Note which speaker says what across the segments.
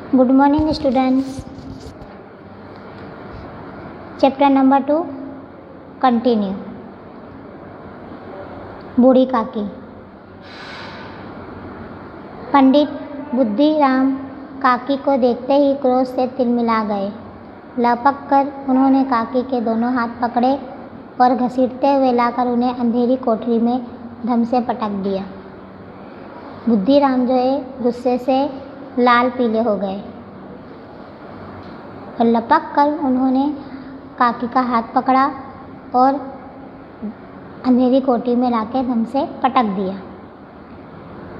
Speaker 1: Good morning students. Chapter number 2 continue. बूढ़ी काकी। पंडित बुद्धिराम काकी को देखते ही क्रोध से तिलमिला गए। लपक कर उन्होंने काकी के दोनों हाथ पकड़े और घसीटते हुए लाकर उन्हें अंधेरी कोठरी में धम से पटक दिया। बुद्धिराम जो है गुस्से से लाल पीले हो गए और लपक कर उन्होंने काकी का हाथ पकड़ा और अंधेरी कोठरी में लाकर धम से पटक दिया।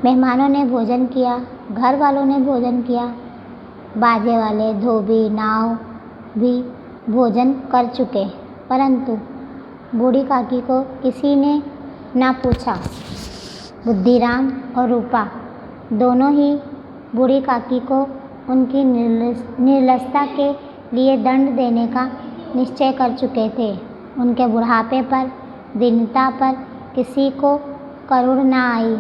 Speaker 1: मेहमानों ने भोजन किया, घर वालों ने भोजन किया, बाजे वाले, धोबी, नाव भी भोजन कर चुके, परंतु बूढ़ी काकी को किसी ने ना पूछा। बुद्धिराम और रूपा दोनों ही बूढ़ी काकी को उनकी निर्लजता के लिए दंड देने का निश्चय कर चुके थे। उनके बुढ़ापे पर, दीनता पर किसी को करुण ना आई।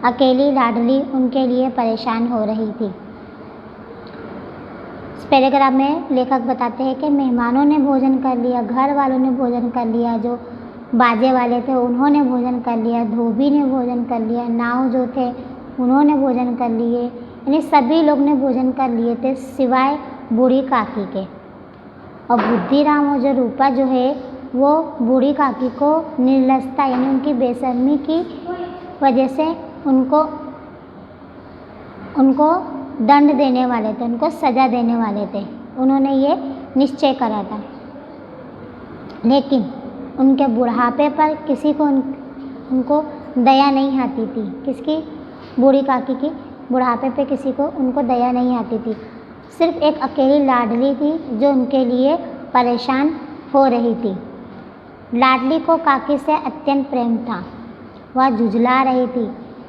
Speaker 1: अकेली लाडली उनके लिए परेशान हो रही थी। इस पैराग्राफ में लेखक बताते हैं कि मेहमानों ने भोजन कर लिया, घर वालों ने भोजन कर लिया, जो बाजे वाले थे उन्होंने भोजन कर लिया, धोबी ने भोजन कर लिया, नाव जो थे उन्होंने भोजन कर लिए, यानी सभी लोग ने भोजन कर लिए थे सिवाय बूढ़ी काकी के। और बुद्धिराम और जो रूपा जो है वो बूढ़ी काकी को निर्लजता यानी उनकी बेशर्मी की वजह से उनको दंड देने वाले थे, उनको सज़ा देने वाले थे। उन्होंने ये निश्चय करा था, लेकिन उनके बुढ़ापे पर किसी को उनको दया नहीं आती थी। किसकी? बूढ़ी काकी की बुढ़ापे पे किसी को उनको दया नहीं आती थी। सिर्फ एक अकेली लाडली थी जो उनके लिए परेशान हो रही थी। लाडली को काकी से अत्यंत प्रेम था। वह झुझला रही थी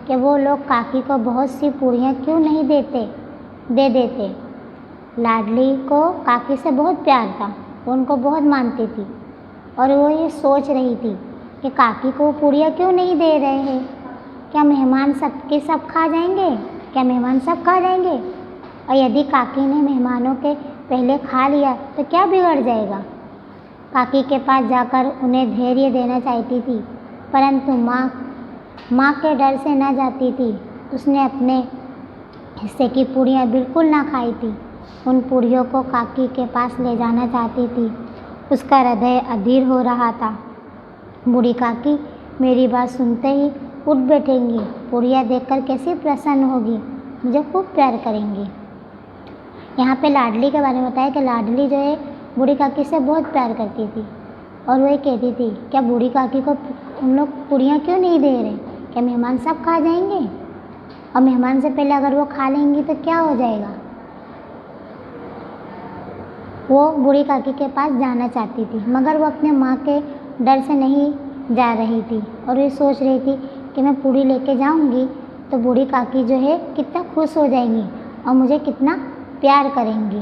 Speaker 1: कि वो लोग काकी को बहुत सी पूरियाँ क्यों नहीं दे देते। लाडली को काकी से बहुत प्यार था, वो उनको बहुत मानती थी और वो ये सोच रही थी कि काकी को पूरियाँ क्यों नहीं दे रहे हैं। क्या मेहमान सब खा जाएंगे? क्या मेहमान सब खा जाएंगे? और यदि काकी ने मेहमानों के पहले खा लिया तो क्या बिगड़ जाएगा? काकी के पास जाकर उन्हें धैर्य देना चाहती थी, परंतु माँ के डर से न जाती थी। उसने अपने हिस्से की पूरियाँ बिल्कुल ना खाई थी। उन पूरियों को काकी के पास ले जाना चाहती थी। उसका हृदय अधीर हो रहा था। बूढ़ी काकी मेरी बात सुनते ही उठ बैठेंगी, पूरियाँ देखकर कैसी प्रसन्न होगी, मुझे खूब प्यार करेंगी। यहाँ पे लाडली के बारे में बताया कि लाडली जो है बूढ़ी काकी से बहुत प्यार करती थी और वह कहती थी क्या बूढ़ी काकी को उन लोग पूरियाँ क्यों नहीं दे रहे? क्या मेहमान सब खा जाएंगे? और मेहमान से पहले अगर वो खा लेंगी तो क्या हो जाएगा? वो बूढ़ी काकी के पास जाना चाहती थी, मगर वो अपने माँ के डर से नहीं जा रही थी और ये सोच रही थी कि मैं पूरी लेके जाऊंगी तो बूढ़ी काकी जो है कितना खुश हो जाएंगी और मुझे कितना प्यार करेंगी।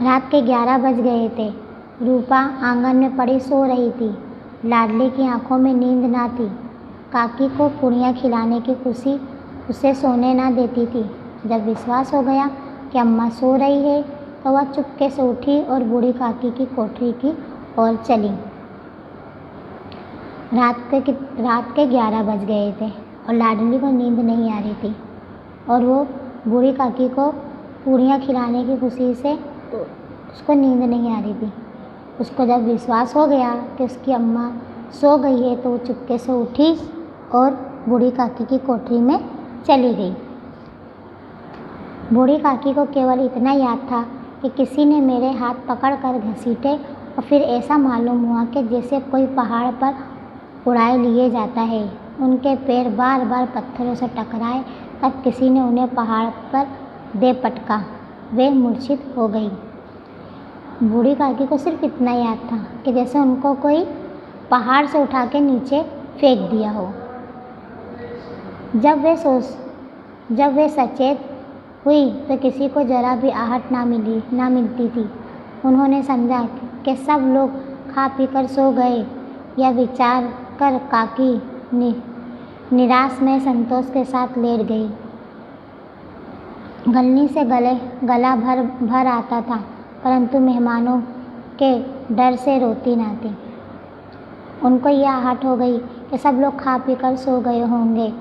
Speaker 1: रात के 11 बज गए थे। रूपा आंगन में पड़ी सो रही थी। लाडली की आंखों में नींद ना थी। काकी को पूरियाँ खिलाने की खुशी उसे सोने ना देती थी। जब विश्वास हो गया कि अम्मा सो रही है तो वह चुपके से उठी और बूढ़ी काकी की कोठरी की ओर चली। रात के 11 बज गए थे और लाडली को नींद नहीं आ रही थी और वो बूढ़ी काकी को पूरियाँ खिलाने की खुशी से उसको नींद नहीं आ रही थी। उसको जब विश्वास हो गया कि उसकी अम्मा सो गई है तो वो चुपके से उठी और बूढ़ी काकी की कोठरी में चली गई। बूढ़ी काकी को केवल इतना याद था कि किसी ने मेरे हाथ पकड़कर घसीटे और फिर ऐसा मालूम हुआ कि जैसे कोई पहाड़ पर उड़ाए लिए जाता है। उनके पैर बार बार पत्थरों से टकराए, तब किसी ने उन्हें पहाड़ पर दे पटका। वे मूर्छित हो गई। बूढ़ी काकी को सिर्फ इतना याद था कि जैसे उनको कोई पहाड़ से उठा के नीचे फेंक दिया हो। जब वे सचेत हुई तो किसी को जरा भी आहट ना मिलती थी। उन्होंने समझा कि सब लोग खा पी कर सो गए। यह विचार कर काकी निराश में संतोष के साथ लेट गई। गलनी से गला भर आता था, परंतु मेहमानों के डर से रोती ना थी। उनको यह आहट हो गई कि सब लोग खा पी कर सो गए होंगे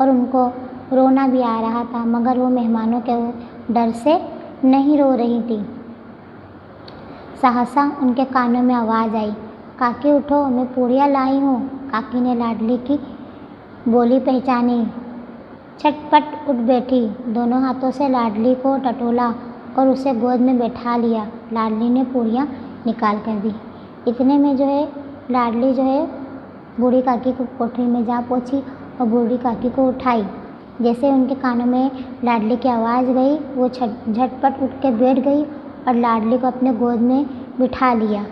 Speaker 1: और उनको रोना भी आ रहा था, मगर वो मेहमानों के डर से नहीं रो रही थी। सहसा उनके कानों में आवाज़ आई, काकी उठो, मैं पूड़ियाँ लाई हूँ। काकी ने लाडली की बोली पहचानी, छटपट उठ बैठी, दोनों हाथों से लाडली को टटोला और उसे गोद में बैठा लिया। लाडली ने पूड़ियाँ निकाल कर दी। इतने में जो है लाडली जो है बूढ़ी काकी को कोठरी में जा पहुँची और बूढ़ी काकी को उठाई। जैसे उनके कानों में लाडली की आवाज़ गई, वो झटपट उठ के बैठ गई और लाडली को अपने गोद में बिठा लिया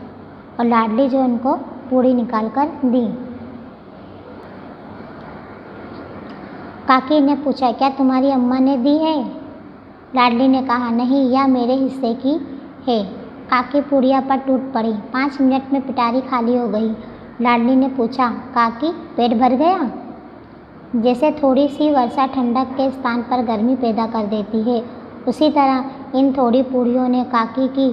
Speaker 1: और लाडली जो उनको पूड़ी निकाल कर दी। काकी ने पूछा, क्या तुम्हारी अम्मा ने दी है? लाडली ने कहा, नहीं, यह मेरे हिस्से की है। काकी पूड़िया पर टूट पड़ी। 5 मिनट में पिटारी खाली हो गई। लाडली ने पूछा, काकी पेट भर गया? जैसे थोड़ी सी वर्षा ठंडक के स्थान पर गर्मी पैदा कर देती है, उसी तरह इन थोड़ी पूड़ियों ने काकी की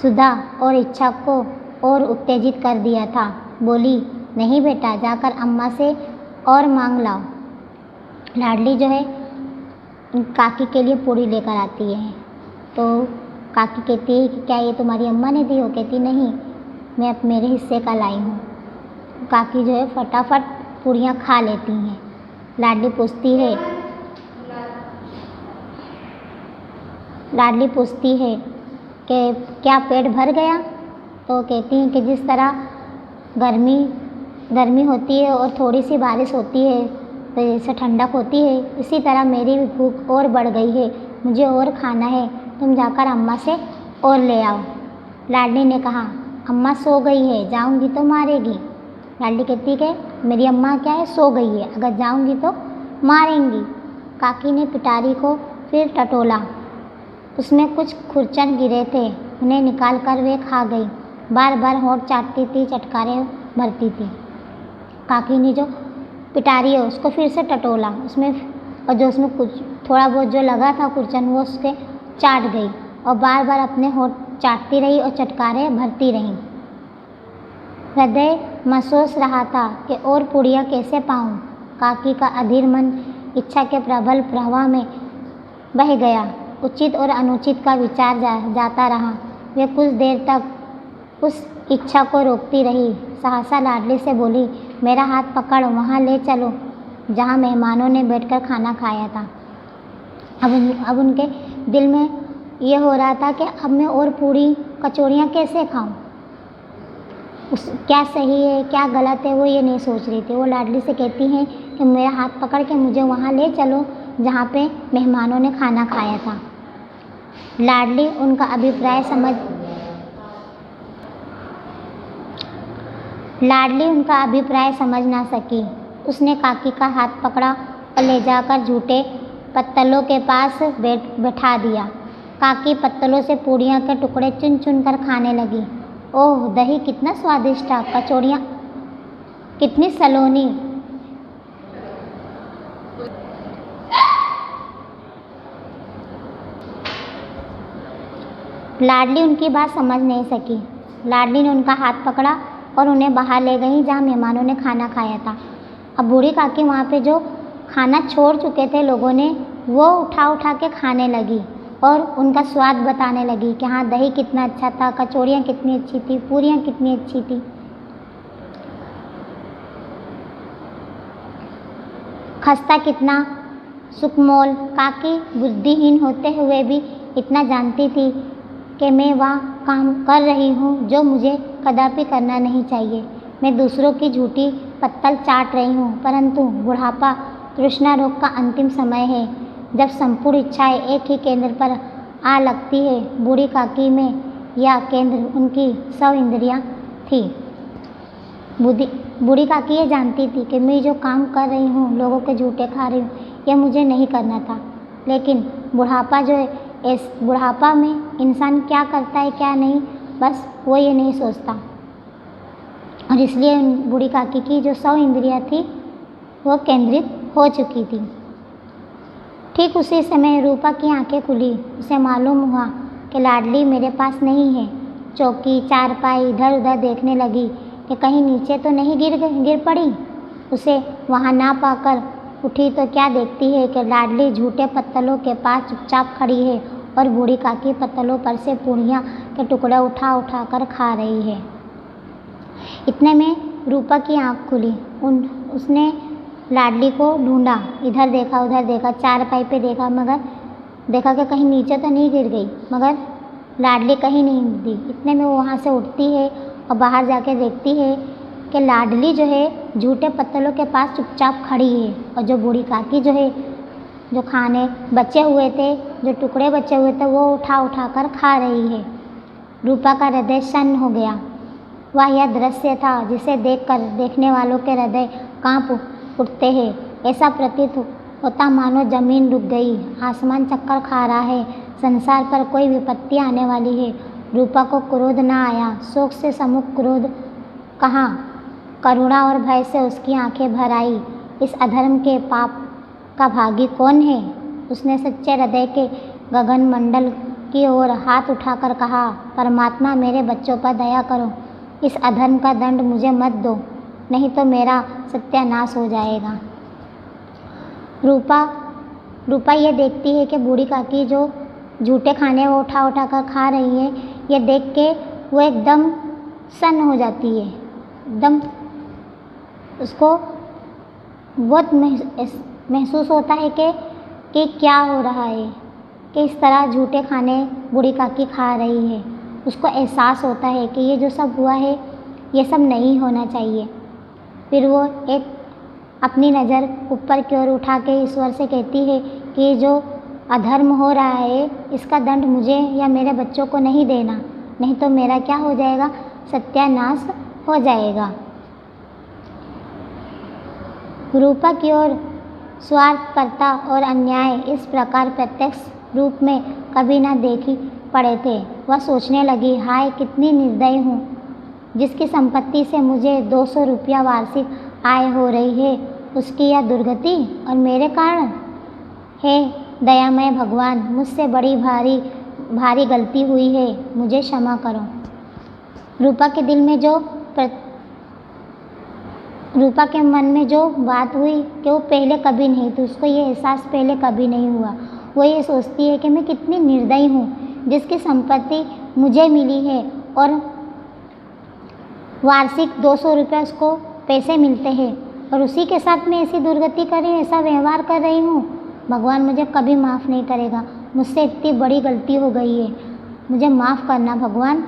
Speaker 1: सुधा और इच्छा को और उत्तेजित कर दिया था। बोली, नहीं बेटा, जाकर अम्मा से और मांग लाओ। लाडली जो है काकी के लिए पूड़ी लेकर आती है, तो काकी कहती है कि क्या ये तुम्हारी अम्मा ने दी हो? कहती, नहीं, मैं अब मेरे हिस्से का लाई हूँ। काकी जो है फटाफट पूड़ियाँ खा लेती हैं। लाडली पूछती है कि क्या पेट भर गया? तो कहती हैं कि जिस तरह गर्मी होती है और थोड़ी सी बारिश होती है तो जैसे ठंडक होती है, इसी तरह मेरी भी भूख और बढ़ गई है, मुझे और खाना है, तुम जाकर अम्मा से और ले आओ। लाडली ने कहा, अम्मा सो गई है, जाऊंगी तो मारेगी। लाडली कहती कि मेरी अम्मा क्या है, सो गई है, अगर जाऊंगी तो मारेंगी। काकी ने पिटारी को फिर टटोला, उसमें कुछ खुरचन गिरे थे, उन्हें निकाल कर वे खा गई। बार बार होंठ चाटती थी, चटकारे भरती थी। काकी ने जो पिटारी है उसको फिर से टटोला, उसमें कुछ थोड़ा बहुत जो लगा था खुरचन वो उसके चाट गई और बार बार अपने होंठ चाटती रही और चटकारे भरती रही। हृदय महसूस रहा था कि और पूड़ियाँ कैसे पाऊँ। काकी का अधीर मन इच्छा के प्रबल प्रवाह में बह गया। उचित और अनुचित का विचार जाता रहा। वे कुछ देर तक उस इच्छा को रोकती रही। सहसा लाडली से बोली, मेरा हाथ पकड़, वहाँ ले चलो जहाँ मेहमानों ने बैठकर खाना खाया था। अब उनके दिल में ये हो रहा था कि अब मैं और पूड़ी कचौड़ियाँ कैसे खाऊं। क्या सही है क्या गलत है वो ये नहीं सोच रही थी। वो लाडली से कहती हैं कि मेरा हाथ पकड़ के मुझे वहाँ ले चलो जहाँ पे मेहमानों ने खाना खाया था। लाडली उनका अभिप्राय समझ ना सकी। उसने काकी का हाथ पकड़ा और ले जाकर झूठे पत्तलों के पास बैठा दिया। काकी पत्तलों से पूड़ियाँ के टुकड़े चुन चुन कर खाने लगी। ओह, दही कितना स्वादिष्ट था, कचौड़ियाँ कितनी सलोनी। लाडली उनकी बात समझ नहीं सकी। लाडली ने उनका हाथ पकड़ा और उन्हें बाहर ले गई जहाँ मेहमानों ने खाना खाया था। अब बूढ़ी काकी वहाँ पे जो खाना छोड़ चुके थे लोगों ने, वो उठा उठा के खाने लगी और उनका स्वाद बताने लगी कि हाँ, दही कितना अच्छा था, कचौड़ियाँ कितनी अच्छी थी, पूरियाँ कितनी अच्छी थी। खस्ता कितना सुकमोल। काकी बुद्धिहीन होते हुए भी इतना जानती थी कि मैं वह काम कर रही हूँ जो मुझे कदापि करना नहीं चाहिए। मैं दूसरों की झूठी पत्तल चाट रही हूँ, परंतु बुढ़ापा तृष्णा रोग का अंतिम समय है, जब संपूर्ण इच्छाएं एक ही केंद्र पर आ लगती है। बूढ़ी काकी में यह केंद्र उनकी 100 इंद्रियाँ थी। बूढ़ी काकी ये जानती थी कि मैं जो काम कर रही हूँ, लोगों के झूठे खा रही हूँ, यह मुझे नहीं करना था। लेकिन बुढ़ापा जो है, इस बुढ़ापा में इंसान क्या करता है क्या नहीं, बस वो ये नहीं सोचता। और इसलिए बूढ़ी काकी की जो 100 इंद्रियाँ थी वो केंद्रित हो चुकी थी। ठीक उसी समय रूपा की आंखें खुली। उसे मालूम हुआ कि लाडली मेरे पास नहीं है। चौकी चारपाई इधर उधर देखने लगी कि कहीं नीचे तो नहीं गिर पड़ी। उसे वहाँ ना पाकर उठी तो क्या देखती है कि लाडली झूठे पत्तलों के पास चुपचाप खड़ी है और बूढ़ी काकी पत्तलों पर से पूड़ियाँ के टुकड़े उठा उठा कर खा रही है। इतने में रूपा की आँख खुली। उसने लाडली को ढूंढा, इधर देखा उधर देखा, चारपाई पे देखा, मगर देखा कि कहीं नीचे तो नहीं गिर गई, मगर लाडली कहीं नहीं दी। इतने में वो वहाँ से उठती है और बाहर जाके देखती है कि लाडली जो है झूठे पत्तलों के पास चुपचाप खड़ी है और जो बूढ़ी काकी जो है, जो खाने बचे हुए थे, जो टुकड़े बचे हुए थे, वो उठा उठा कर खा रही है। रूपा का हृदय सन्न हो गया। वह यह दृश्य था जिसे देखकर देखने वालों के हृदय कांप उठते हैं। ऐसा प्रतीत होता मानो जमीन रुक गई, आसमान चक्कर खा रहा है, संसार पर कोई विपत्ति आने वाली है। रूपा को क्रोध न आया, शोक से सम्मुख क्रोध कहाँ, करुणा और भय से उसकी आंखें भर आई। इस अधर्म के पाप का भागी कौन है? उसने सच्चे हृदय के गगन मंडल की ओर हाथ उठाकर कहा, परमात्मा मेरे बच्चों पर दया करो, इस अधर्म का दंड मुझे मत दो, नहीं तो मेरा सत्यानाश हो जाएगा। रूपा ये देखती है कि बूढ़ी काकी जो झूठे खाने वो उठा उठा कर खा रही है, ये देख के वो एकदम सन्न हो जाती है। एकदम उसको बहुत महसूस होता है कि क्या हो रहा है, कि इस तरह झूठे खाने बूढ़ी काकी खा रही है। उसको एहसास होता है कि ये जो सब हुआ है ये सब नहीं होना चाहिए। फिर वो एक अपनी नज़र ऊपर की ओर उठा के ईश्वर से कहती है कि जो अधर्म हो रहा है इसका दंड मुझे या मेरे बच्चों को नहीं देना, नहीं तो मेरा क्या हो जाएगा, सत्यानाश हो जाएगा। रूपा की ओर स्वार्थपरता और अन्याय इस प्रकार प्रत्यक्ष रूप में कभी न देखी पड़े थे। वह सोचने लगी, हाय कितनी निर्दयी हूँ, जिसकी संपत्ति से मुझे 200 रुपया वार्षिक आय हो रही है, उसकी यह दुर्गति और मेरे कारण। हे दयामय भगवान, मुझसे बड़ी भारी गलती हुई है, मुझे क्षमा करो। रूपा के मन में जो बात हुई कि वो पहले कभी नहीं थी, उसको ये एहसास पहले कभी नहीं हुआ। वो ये सोचती है कि मैं कितनी निर्दयी हूँ, जिसकी संपत्ति मुझे मिली है और वार्षिक 200 रुपये उसको पैसे मिलते हैं और उसी के साथ मैं ऐसी दुर्गति कर रही हूँ, ऐसा व्यवहार कर रही हूँ। भगवान मुझे कभी माफ़ नहीं करेगा, मुझसे इतनी बड़ी गलती हो गई है, मुझे माफ़ करना भगवान।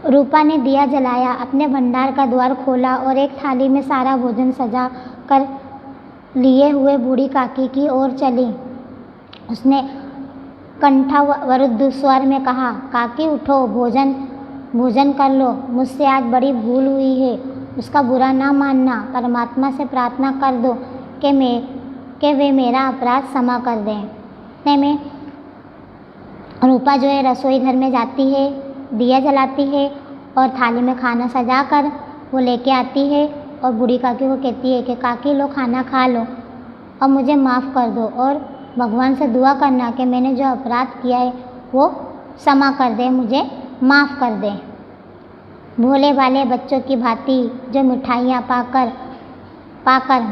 Speaker 1: रूपा ने दिया जलाया, अपने भंडार का द्वार खोला और एक थाली में सारा भोजन सजा कर लिए हुए बूढ़ी काकी की ओर चली। उसने कंठावरुद्ध स्वर में कहा, काकी उठो, भोजन कर लो, मुझसे आज बड़ी भूल हुई है, उसका बुरा ना मानना। परमात्मा से प्रार्थना कर दो कि वे मेरा अपराध क्षमा कर दें। इतने में रूपा जो है रसोई घर में जाती है, दिया जलाती है और थाली में खाना सजा कर वो लेके आती है और बूढ़ी काकी को कहती है कि काकी लो, खाना खा लो और मुझे माफ़ कर दो और भगवान से दुआ करना कि मैंने जो अपराध किया है वो क्षमा कर दे, मुझे माफ़ कर दे। भोले भाले बच्चों की भांति जो मिठाइयाँ पाकर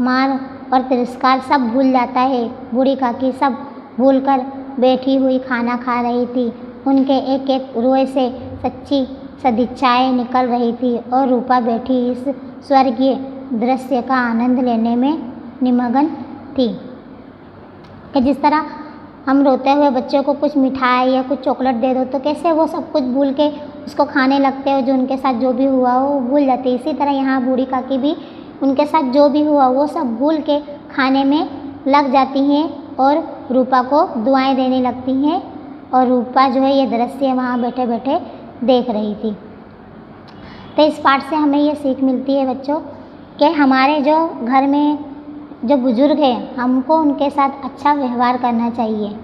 Speaker 1: मार और तिरस्कार सब भूल जाता है, बूढ़ी काकी सब भूलकर बैठी हुई खाना खा रही थी। उनके एक एक रोए से सच्ची सदिच्छाएँ निकल रही थी और रूपा बैठी इस स्वर्गीय दृश्य का आनंद लेने में निमग्न थी। कि जिस तरह हम रोते हुए बच्चों को कुछ मिठाई या कुछ चॉकलेट दे दो तो कैसे वो सब कुछ भूल के उसको खाने लगते हो, जो उनके साथ जो भी हुआ वो भूल जाते। इसी तरह यहाँ बूढ़ी काकी भी उनके साथ जो भी हुआ वो सब भूल के खाने में लग जाती हैं और रूपा को दुआएं देने लगती हैं। और रूपा जो है ये दृश्य वहाँ बैठे बैठे देख रही थी। तो इस पाठ से हमें ये सीख मिलती है बच्चों कि हमारे जो घर में जो बुज़ुर्ग हैं हमको उनके साथ अच्छा व्यवहार करना चाहिए,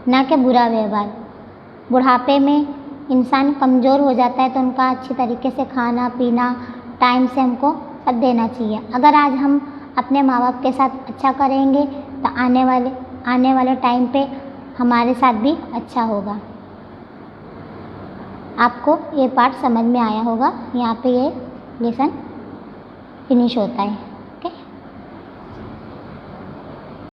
Speaker 1: ना कि बुरा व्यवहार। बुढ़ापे में इंसान कमज़ोर हो जाता है तो उनका अच्छी तरीके से खाना पीना, टाइम से हमको सब देना चाहिए। अगर आज हम अपने माँ बाप के साथ अच्छा करेंगे तो आने वाले टाइम पे हमारे साथ भी अच्छा होगा। आपको ये पार्ट समझ में आया होगा। यहाँ पे ये लेसन फिनिश होता है।